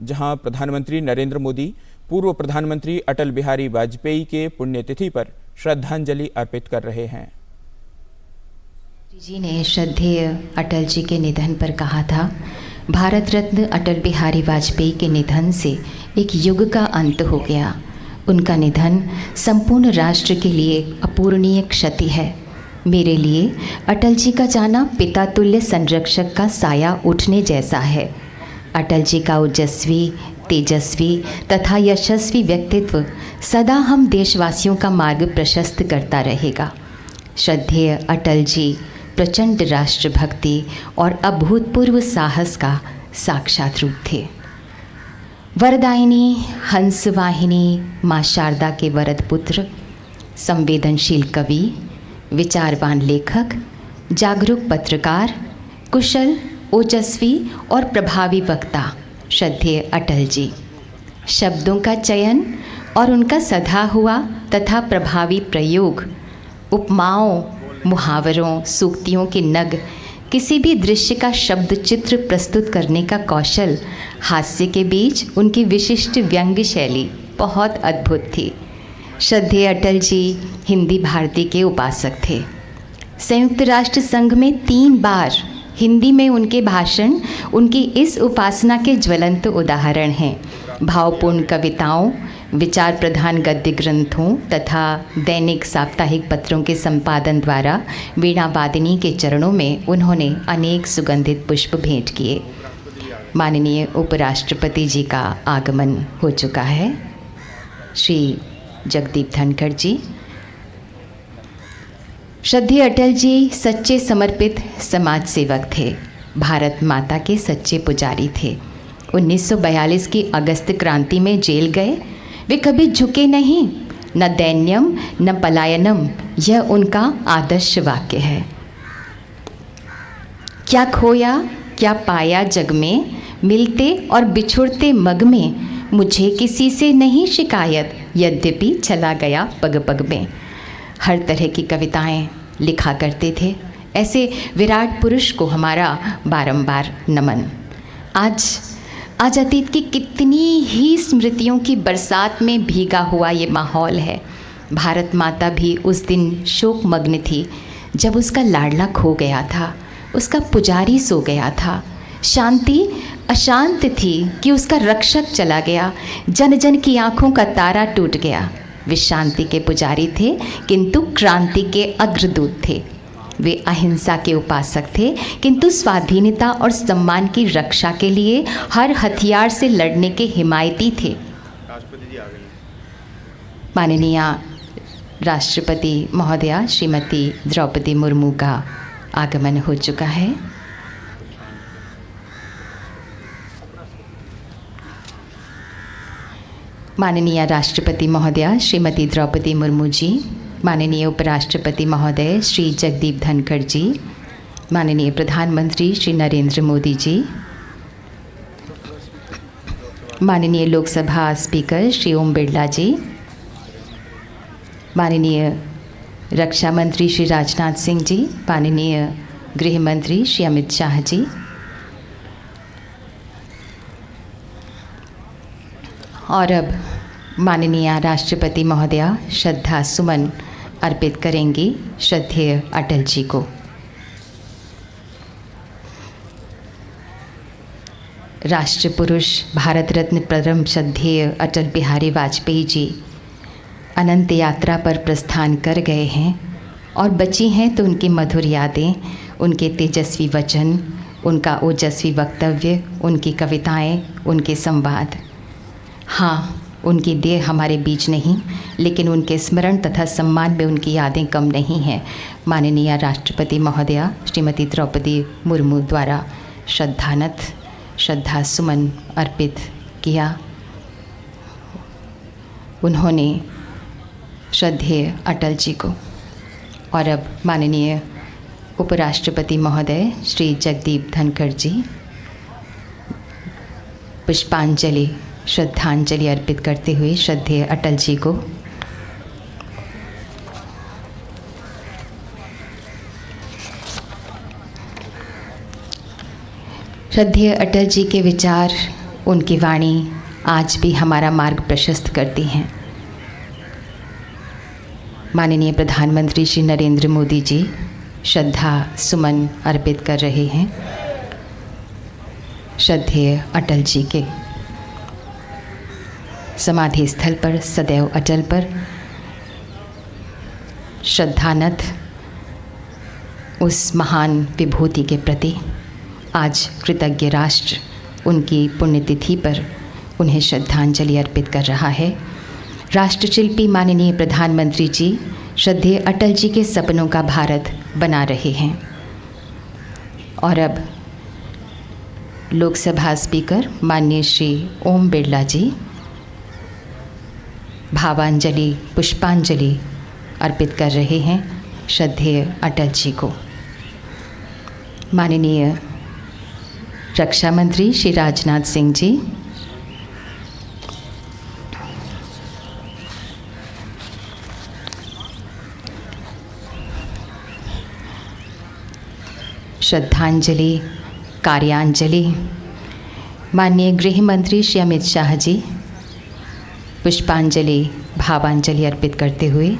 जहां प्रधानमंत्री नरेंद्र मोदी पूर्व प्रधानमंत्री अटल बिहारी वाजपेयी के पुण्यतिथि पर श्रद्धांजलि अर्पित कर रहे हैं। जी ने श्रद्धेय अटल जी के निधन पर कहा था, भारत रत्न अटल बिहारी वाजपेयी के निधन से एक युग का अंत हो गया। उनका निधन संपूर्ण राष्ट्र के लिए अपूरणीय क्षति है। मेरे लिए अटल जी का जाना पिता तुल्य संरक्षक का साया उठने जैसा है। अटल जी का ओजस्वी, तेजस्वी तथा यशस्वी व्यक्तित्व सदा हम देशवासियों का मार्ग प्रशस्त करता रहेगा। श्रद्धेय अटल जी प्रचंड राष्ट्रभक्ति और अभूतपूर्व साहस का साक्षात रूप थे। वरदायिनी, हंसवाहिनी, माँ शारदा के वरद पुत्र, संवेदनशील कवि, विचारवान लेखक, जागरूक पत्रकार, कुशल, ओजस्वी और प्रभावी वक्ता श्रद्धेय अटल जी। शब्दों का चयन और उनका सधा हुआ तथा प्रभावी प्रयोग, उपमाओं, मुहावरों, सूक्तियों के नग, किसी भी दृश्य का शब्द चित्र प्रस्तुत करने का कौशल, हास्य के बीच उनकी विशिष्ट व्यंग्य शैली बहुत अद्भुत थी। श्रद्धेय अटल जी हिंदी भारती के उपासक थे। संयुक्त राष्ट्र संघ में 3 बार हिंदी में उनके भाषण उनकी इस उपासना के ज्वलंत उदाहरण हैं। भावपूर्ण कविताओं, विचार प्रधान गद्य ग्रंथों तथा दैनिक साप्ताहिक पत्रों के संपादन द्वारा वीणा वादिनी के चरणों में उन्होंने अनेक सुगंधित पुष्प भेंट किए। माननीय उपराष्ट्रपति जी का आगमन हो चुका है। श्री जगदीप धनखड़ जी। श्रद्धेय अटल जी सच्चे समर्पित समाज सेवक थे। भारत माता के सच्चे पुजारी थे। 1942 की अगस्त क्रांति में जेल गए। वे कभी झुके नहीं, न दैन्यम न पलायनम, यह उनका आदर्श वाक्य है। क्या खोया क्या पाया जग में, मिलते और बिछुड़ते मग में, मुझे किसी से नहीं शिकायत, यद्यपि चला गया पग पग में। हर तरह की कविताएं लिखा करते थे। ऐसे विराट पुरुष को हमारा बारंबार नमन। आज अतीत की कितनी ही स्मृतियों की बरसात में भीगा हुआ ये माहौल है। भारत माता भी उस दिन शोकमग्न थी जब उसका लाडला खो गया था, उसका पुजारी सो गया था। शांति अशांत थी कि उसका रक्षक चला गया। जन जन की आँखों का तारा टूट गया। वे शांति के पुजारी थे किंतु क्रांति के अग्रदूत थे। वे अहिंसा के उपासक थे किंतु स्वाधीनता और सम्मान की रक्षा के लिए हर हथियार से लड़ने के हिमायती थे। माननीय राष्ट्रपति महोदया श्रीमती द्रौपदी मुर्मू का आगमन हो चुका है। माननीय राष्ट्रपति महोदया श्रीमती द्रौपदी मुर्मू जी, माननीय उपराष्ट्रपति महोदय श्री जगदीप धनखड़ जी, माननीय प्रधानमंत्री श्री नरेंद्र मोदी जी, माननीय लोकसभा स्पीकर श्री ओम बिरला जी, माननीय रक्षा मंत्री श्री राजनाथ सिंह जी, माननीय गृह मंत्री श्री अमित शाह जी, और अब माननीय राष्ट्रपति महोदया श्रद्धा सुमन अर्पित करेंगी श्रद्धेय अटल जी को। राष्ट्र पुरुष भारत रत्न परम श्रद्धेय अटल बिहारी वाजपेयी जी अनंत यात्रा पर प्रस्थान कर गए हैं और बची हैं तो उनकी मधुर यादें, उनके तेजस्वी वचन, उनका ओजस्वी वक्तव्य, उनकी कविताएं, उनके संवाद। हाँ, उनकी देह हमारे बीच नहीं, लेकिन उनके स्मरण तथा सम्मान में उनकी यादें कम नहीं हैं। माननीय राष्ट्रपति महोदया श्रीमती द्रौपदी मुर्मू द्वारा श्रद्धा सुमन अर्पित किया। उन्होंने श्रद्धेय अटल जी को। और अब माननीय उपराष्ट्रपति महोदय श्री जगदीप धनखड़ जी पुष्पांजलि श्रद्धांजलि अर्पित करते हुए श्रद्धेय अटल जी को। श्रद्धेय अटल जी के विचार, उनकी वाणी आज भी हमारा मार्ग प्रशस्त करती हैं। माननीय प्रधानमंत्री श्री नरेंद्र मोदी जी श्रद्धा सुमन अर्पित कर रहे हैं श्रद्धेय अटल जी के समाधि स्थल पर, सदैव अटल पर। श्रद्धानथ उस महान विभूति के प्रति आज कृतज्ञ राष्ट्र उनकी पुण्यतिथि पर उन्हें श्रद्धांजलि अर्पित कर रहा है। राष्ट्रशिल्पी माननीय प्रधानमंत्री जी श्रद्धेय अटल जी के सपनों का भारत बना रहे हैं। और अब लोकसभा स्पीकर माननीय श्री ओम बिरला जी भावांजलि पुष्पांजलि अर्पित कर रहे हैं श्रद्धेय अटल जी को। माननीय रक्षा मंत्री श्री राजनाथ सिंह जी, श्रद्धांजलि कार्यांजलि माननीय गृह मंत्री श्री अमित शाह जी पुष्पांजलि भावांजलि अर्पित करते हुए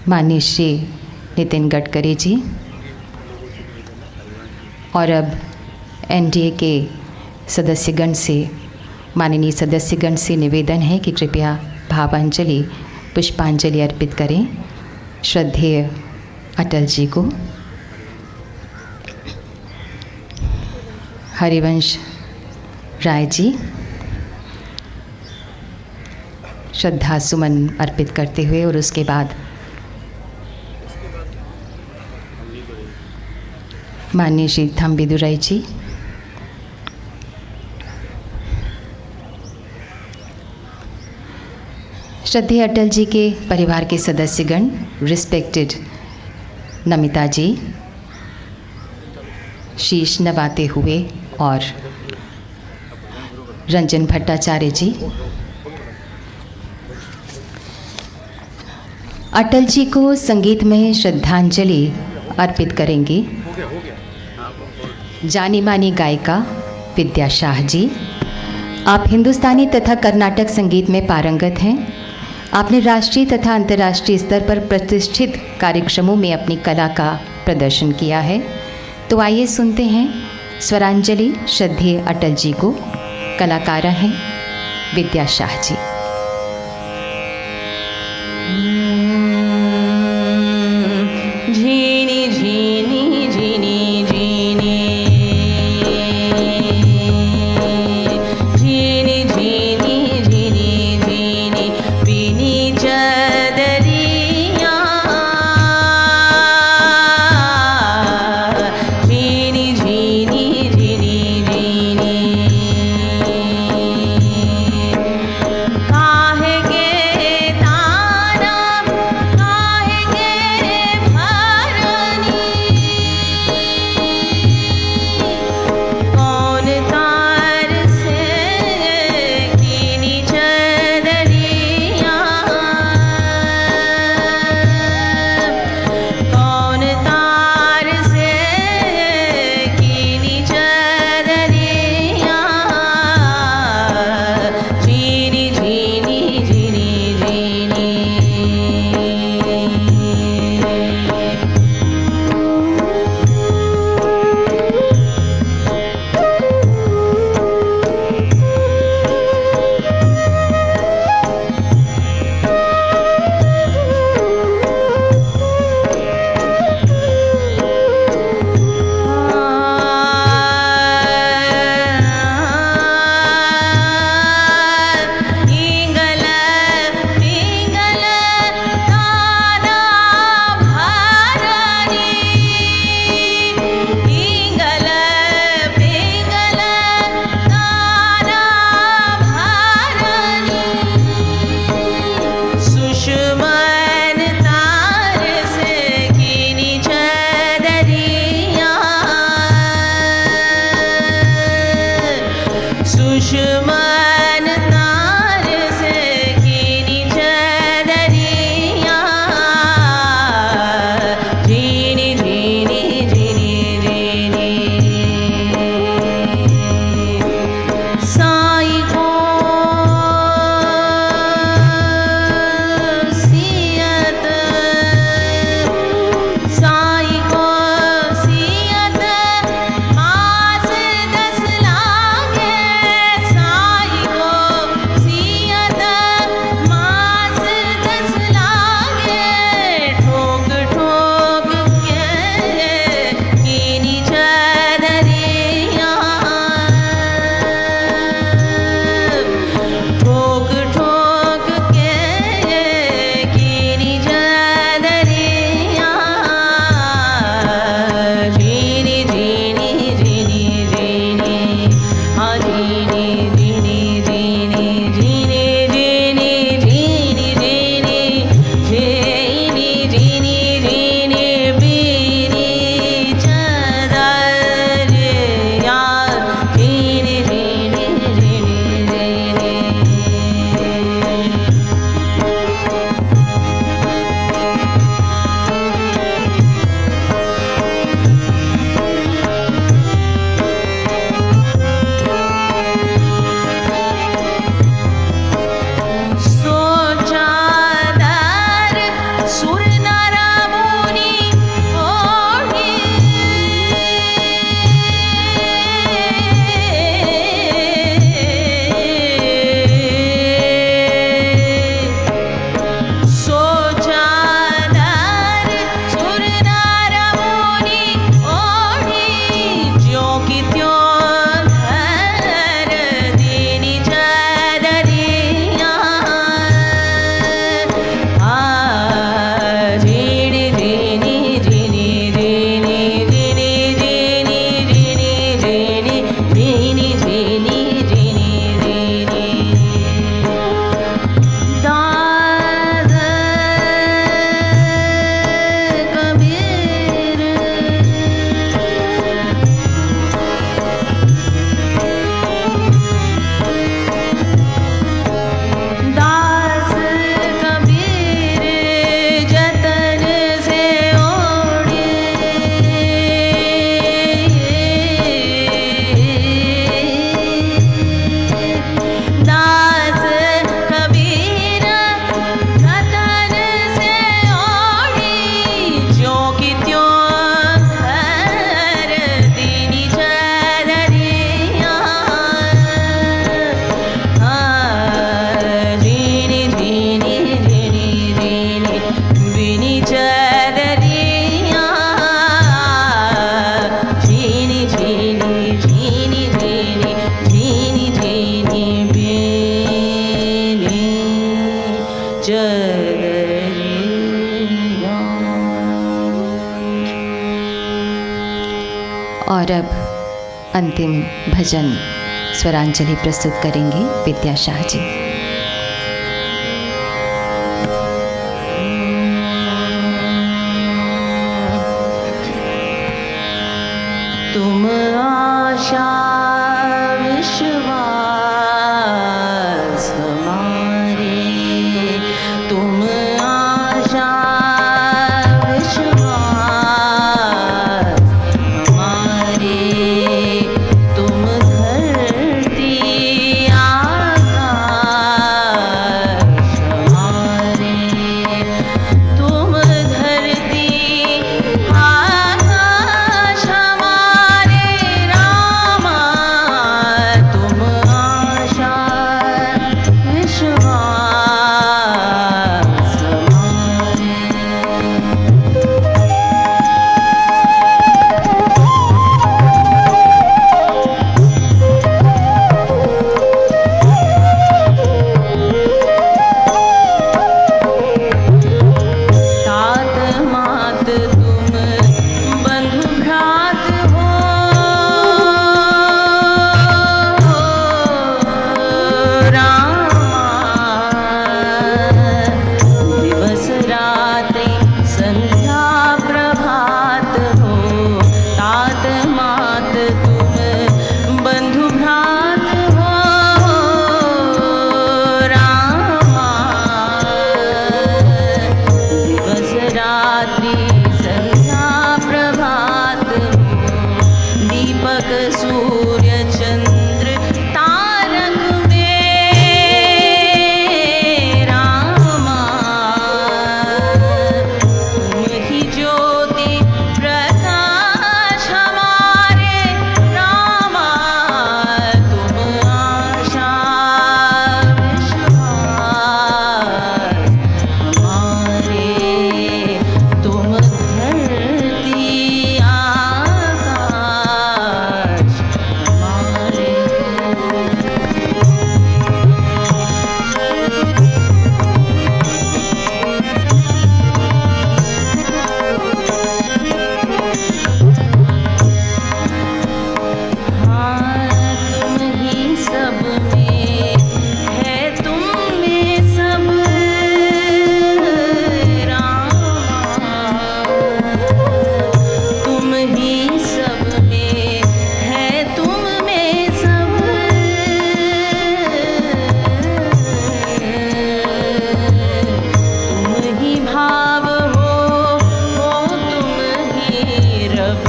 माननीय श्री नितिन गडकरी जी और अब एनडीए के सदस्यगण से, माननीय सदस्यगण से निवेदन है कि कृपया भावांजलि पुष्पांजलि अर्पित करें श्रद्धेय अटल जी को। हरिवंश राय जी श्रद्धा सुमन अर्पित करते हुए और उसके बाद माननीय श्री थम्बिदुराई जी, श्रद्धेय अटल जी के परिवार के सदस्यगण, रिस्पेक्टेड नमिता जी शीश नवाते हुए और रंजन भट्टाचार्य जी अटल जी को संगीत में श्रद्धांजलि अर्पित करेंगी। जानी मानी गायिका विद्या शाह जी, आप हिंदुस्तानी तथा कर्नाटक संगीत में पारंगत हैं। आपने राष्ट्रीय तथा अंतर्राष्ट्रीय स्तर पर प्रतिष्ठित कार्यक्रमों में अपनी कला का प्रदर्शन किया है। तो आइए सुनते हैं स्वरांजलि श्रद्धेय अटल जी को। कलाकारा हैं विद्या शाह जी। झीनी झीनी झीनी झीनी झीनी झीनी झीनी झीनी बीनी चदरिया झीनी झीनी झीनी झीनी और अब अंतिम भजन स्वरांजलि प्रस्तुत करेंगे विद्या शाह जी। तुम आशा विश्वास हमारे, तुम आशा विश्वास हमारे, तुम धरती आकाश हमारे, तुम धरती आकाश हमारे रामा, तुम आशा विश्वास हमारे। तात मात तुम बंधु भ्रात हो, रामा दिवस रात्रि संध्या प्रभात हो, तात मात तुम बंधु भ्रात हो, रामा दिवस रात्रि संध्या प्रभात हो, दीपक सूर्य चंद्र तारक में रामा, तुम ही ज्योति प्रकाश हमारे रामा, तुम आशा विश्वास हमारे, तुम धरती आकाश हमारे। हाँ तुम ही सब में है, तुम में सब रामा, तुम ही सब में है, तुम में सब तुम ही भाव हो तुम ही रब,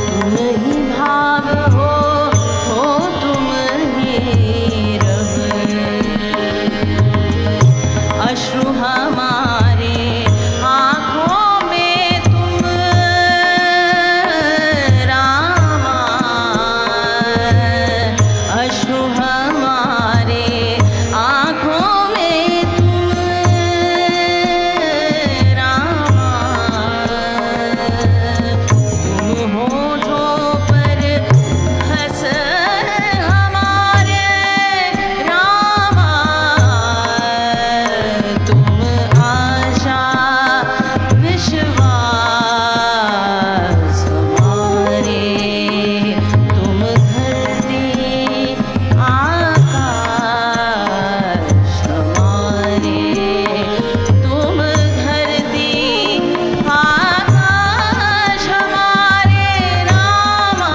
तुम ही भाव हो तुम ही रब। अश्रु हमारे आँखों में तुम रामा, अश्रु हमारे आँखों में तुम रामा, तुम होठों पर हंस हमारे रामा, तुम आशा विश्वास हमारे, तुम धरती आकाश हमारे, तुम धरती आकाश हमारे रामा,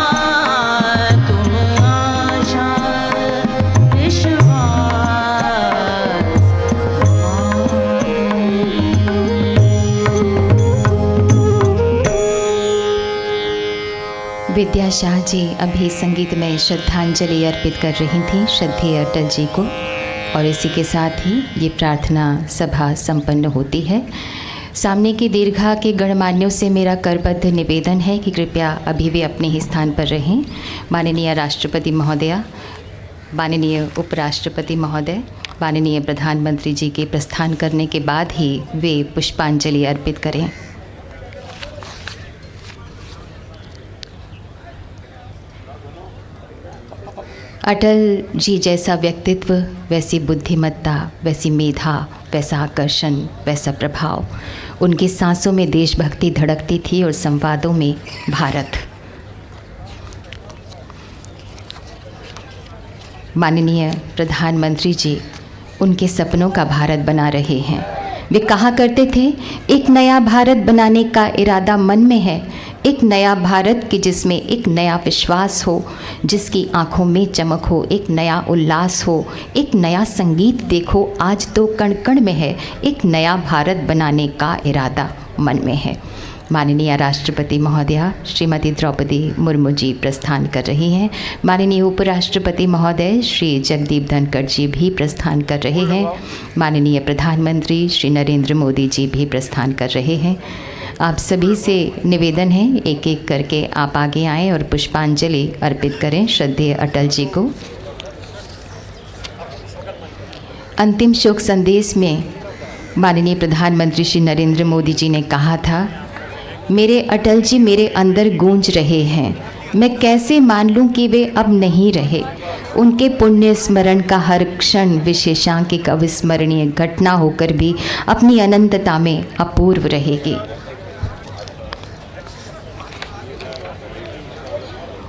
तुम आशा विश्वास विद्या शाह जी अभी संगीत में श्रद्धांजलि अर्पित कर रही थी श्रद्धेय अटल जी को, और इसी के साथ ही ये प्रार्थना सभा संपन्न होती है। सामने की दीर्घा के गणमान्यों से मेरा करबद्ध निवेदन है कि कृपया अभी भी अपने ही स्थान पर रहें। माननीय राष्ट्रपति महोदया, माननीय उपराष्ट्रपति महोदय, माननीय प्रधानमंत्री जी के प्रस्थान करने के बाद ही वे पुष्पांजलि अर्पित करें। अटल जी जैसा व्यक्तित्व, वैसी बुद्धिमत्ता, वैसी मेधा, वैसा आकर्षण, वैसा प्रभाव। उनकी सांसों में देशभक्ति धड़कती थी और संवादों में भारत। माननीय प्रधानमंत्री जी उनके सपनों का भारत बना रहे हैं। वे कहा करते थे, एक नया भारत बनाने का इरादा मन में है, एक नया भारत कि जिसमें एक नया विश्वास हो, जिसकी आंखों में चमक हो, एक नया उल्लास हो, एक नया संगीत देखो आज तो कण कण में है, एक नया भारत बनाने का इरादा मन में है। माननीय राष्ट्रपति महोदया श्रीमती द्रौपदी मुर्मू जी प्रस्थान कर रही हैं। माननीय उपराष्ट्रपति महोदय श्री जगदीप धनखड़ जी भी प्रस्थान कर रहे हैं। माननीय प्रधानमंत्री श्री नरेंद्र मोदी जी भी प्रस्थान कर रहे हैं। आप सभी से निवेदन है, एक एक करके आप आगे आएँ और पुष्पांजलि अर्पित करें श्रद्धेय अटल जी को। अंतिम शोक संदेश में माननीय प्रधानमंत्री श्री नरेंद्र मोदी जी ने कहा था, मेरे अटल जी मेरे अंदर गूंज रहे हैं, मैं कैसे मान लूं कि वे अब नहीं रहे। उनके पुण्य स्मरण का हर क्षण विशेषांकिक अविस्मरणीय घटना होकर भी अपनी अनंतता में अपूर्व रहेगी।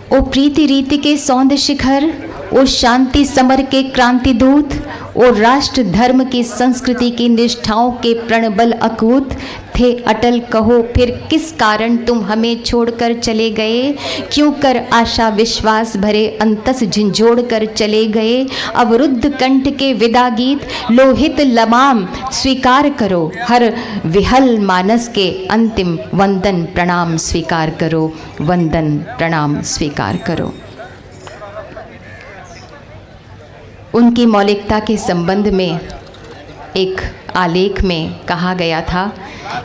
ओ प्रीति रीति के सौंद शिखर, ओ शांति समर के क्रांति दूत, ओ राष्ट्र धर्म की संस्कृति की निष्ठाओं के प्रणबल अकूत थे अटल, कहो फिर किस कारण तुम हमें छोड़कर चले गए, क्यों कर आशा विश्वास भरे अंतस झिंझोड़ कर चले गए। अवरुद्ध कंठ के विदा गीत लोहित लमाम स्वीकार करो, हर विहल मानस के अंतिम वंदन प्रणाम स्वीकार करो, वंदन प्रणाम स्वीकार करो। उनकी मौलिकता के संबंध में एक आलेख में कहा गया था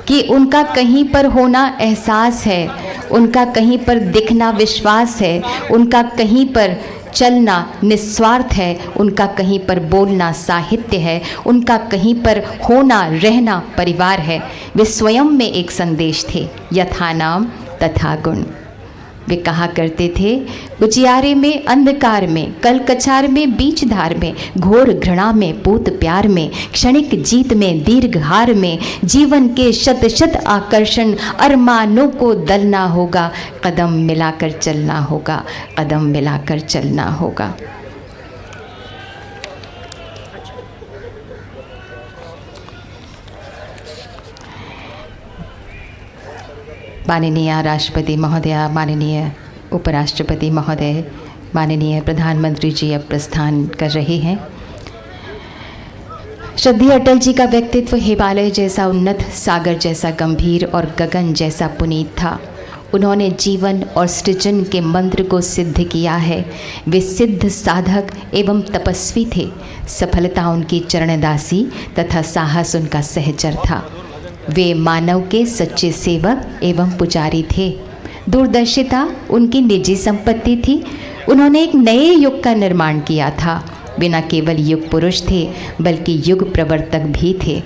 कि उनका कहीं पर होना एहसास है, उनका कहीं पर दिखना विश्वास है, उनका कहीं पर चलना निस्वार्थ है, उनका कहीं पर बोलना साहित्य है, उनका कहीं पर होना रहना परिवार है। वे स्वयं में एक संदेश थे, यथा नाम तथा गुण। वे कहा करते थे, उजियारे में अंधकार में, कल कछार में बीच धार में, घोर घृणा में पूत प्यार में, क्षणिक जीत में दीर्घ हार में, जीवन के शत शत आकर्षण अरमानों को दलना होगा, कदम मिलाकर चलना होगा, कदम मिलाकर चलना होगा। माननीय राष्ट्रपति महोदया, माननीय उपराष्ट्रपति महोदय, माननीय प्रधानमंत्री जी अब प्रस्थान कर रहे हैं। श्रद्धेय अटल जी का व्यक्तित्व हिमालय जैसा उन्नत, सागर जैसा गंभीर और गगन जैसा पुनीत था। उन्होंने जीवन और सृजन के मंत्र को सिद्ध किया है। वे सिद्ध साधक एवं तपस्वी थे। सफलता उनकी चरणदासी तथा साहस उनका सहचर था। वे मानव के सच्चे सेवक एवं पुजारी थे। दूरदर्शिता उनकी निजी संपत्ति थी। उन्होंने एक नए युग का निर्माण किया था। वे न केवल युग पुरुष थे बल्कि युग प्रवर्तक भी थे।